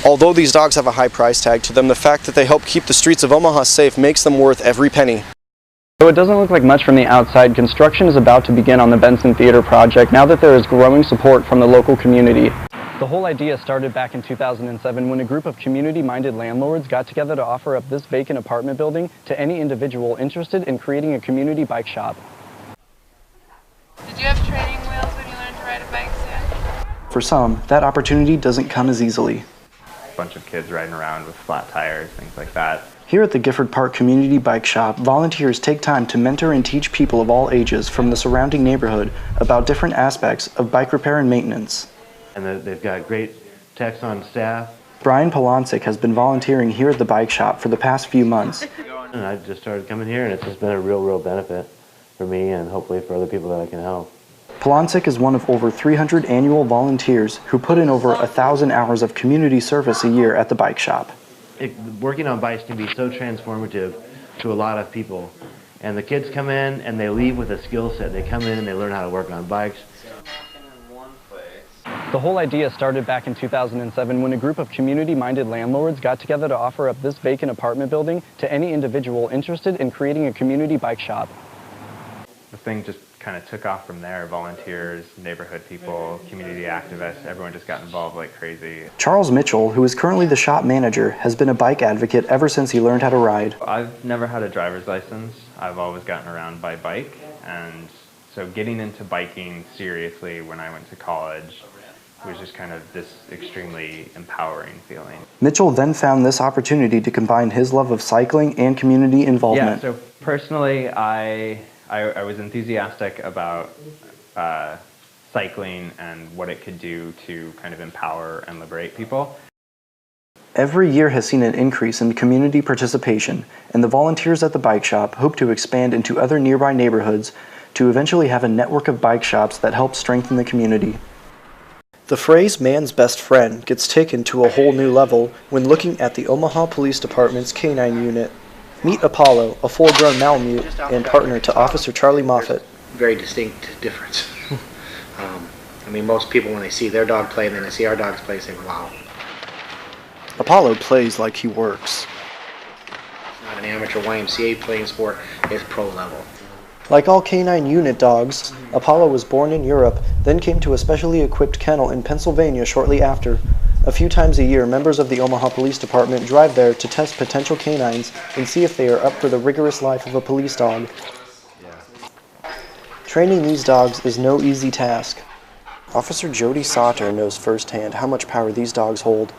Although these dogs have a high price tag to them, the fact that they help keep the streets of Omaha safe makes them worth every penny. Though it doesn't look like much from the outside, construction is about to begin on the Benson Theater project now that there is growing support from the local community. The whole idea started back in 2007 when a group of community-minded landlords got together to offer up this vacant apartment building to any individual interested in creating a community bike shop. Did you have training wheels when you learned to ride a bike, Sam? For some, that opportunity doesn't come as easily. A bunch of kids riding around with flat tires, things like that. Here at the Gifford Park Community Bike Shop, volunteers take time to mentor and teach people of all ages from the surrounding neighborhood about different aspects of bike repair and maintenance. And they've got great techs on staff. Brian Polonczyk has been volunteering here at the bike shop for the past few months. And I just started coming here, and it's just been a real benefit for me and hopefully for other people that I can help. Polonczyk is one of over 300 annual volunteers who put in over 1,000 hours of community service a year at the bike shop. Working on bikes can be so transformative to a lot of people. And the kids come in and they leave with a skill set. They come in and they learn how to work on bikes. The whole idea started back in 2007 when a group of community-minded landlords got together to offer up this vacant apartment building to any individual interested in creating a community bike shop. The thing just kind of took off from there. Volunteers, neighborhood people, community activists, everyone just got involved like crazy. Charles Mitchell, who is currently the shop manager, has been a bike advocate ever since he learned how to ride. I've never had a driver's license. I've always gotten around by bike, and so getting into biking seriously when I went to college was just kind of this extremely empowering feeling. Mitchell then found this opportunity to combine his love of cycling and community involvement. Yeah, so personally, I was enthusiastic about cycling and what it could do to kind of empower and liberate people. Every year has seen an increase in community participation, and the volunteers at the bike shop hope to expand into other nearby neighborhoods to eventually have a network of bike shops that help strengthen the community. The phrase man's best friend gets taken to a whole new level when looking at the Omaha Police Department's K-9 unit. Meet Apollo, a full-grown Malamute and partner to Officer Charlie Moffett. Very distinct difference. I mean, most people when they see their dog play and then they see our dogs play, say, wow. Apollo plays like he works. It's not an amateur YMCA playing sport, it's pro level. Like all K-9 unit dogs, Apollo was born in Europe, then came to a specially equipped kennel in Pennsylvania shortly after. A few times a year, members of the Omaha Police Department drive there to test potential canines and see if they are up for the rigorous life of a police dog. Training these dogs is no easy task. Officer Jody Sauter knows firsthand how much power these dogs hold.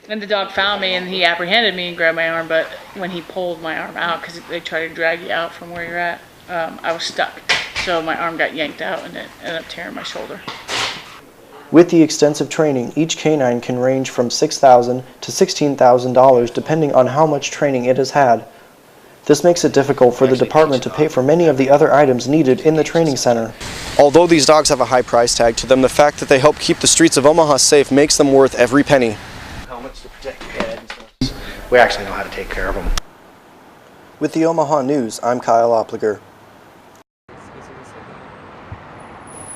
And the dog found me and he apprehended me and grabbed my arm, but when he pulled my arm out, because they try to drag you out from where you're at, I was stuck. So my arm got yanked out and it ended up tearing my shoulder. With the extensive training, each canine can range from $6,000 to $16,000 depending on how much training it has had. This makes it difficult for the department to pay for many of the other items needed in the training center. Although these dogs have a high price tag to them, the fact that they help keep the streets of Omaha safe makes them worth every penny. Helmets to protect your head and stuff. We actually know how to take care of them. With the Omaha News, I'm Kyle Opliger.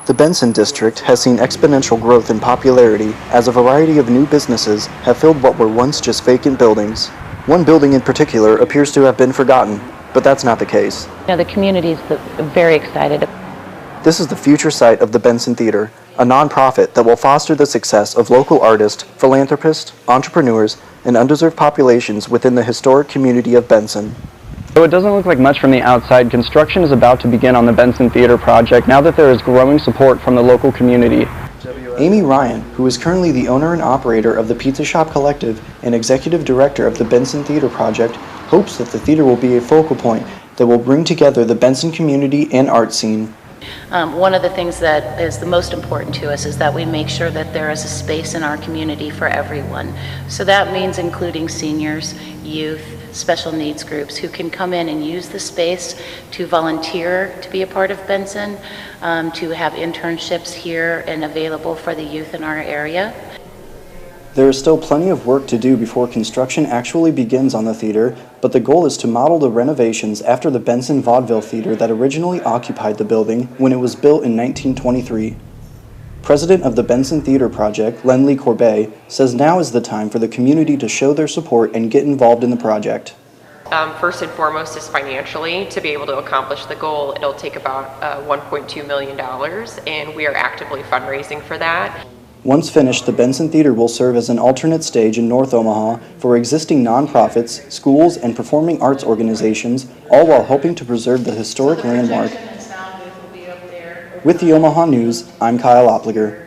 The Benson district has seen exponential growth in popularity as a variety of new businesses have filled what were once just vacant buildings. One building in particular appears to have been forgotten, but that's not the case. The community's very excited. This is the future site of the Benson Theater, a nonprofit that will foster the success of local artists, philanthropists, entrepreneurs, and undeserved populations within the historic community of Benson. Though it doesn't look like much from the outside, construction is about to begin on the Benson Theater project now that there is growing support from the local community. Amy Ryan, who is currently the owner and operator of the Pizza Shop Collective and executive director of the Benson Theater project, hopes that the theater will be a focal point that will bring together the Benson community and art scene. One of the things that is the most important to us is that we make sure that there is a space in our community for everyone. So that means including seniors, youth, special needs groups who can come in and use the space to volunteer to be a part of Benson, to have internships here and available for the youth in our area. There is still plenty of work to do before construction actually begins on the theater, but the goal is to model the renovations after the Benson Vaudeville Theater that originally occupied the building when it was built in 1923. President of the Benson Theater Project, Lenley Corbet, says now is the time for the community to show their support and get involved in the project. First and foremost is financially. To be able to accomplish the goal, it'll take about $1.2 million, and we are actively fundraising for that. Once finished, the Benson Theater will serve as an alternate stage in North Omaha for existing nonprofits, schools, and performing arts organizations, all while helping to preserve the historic landmark. With the Omaha News, I'm Kyle Opliger.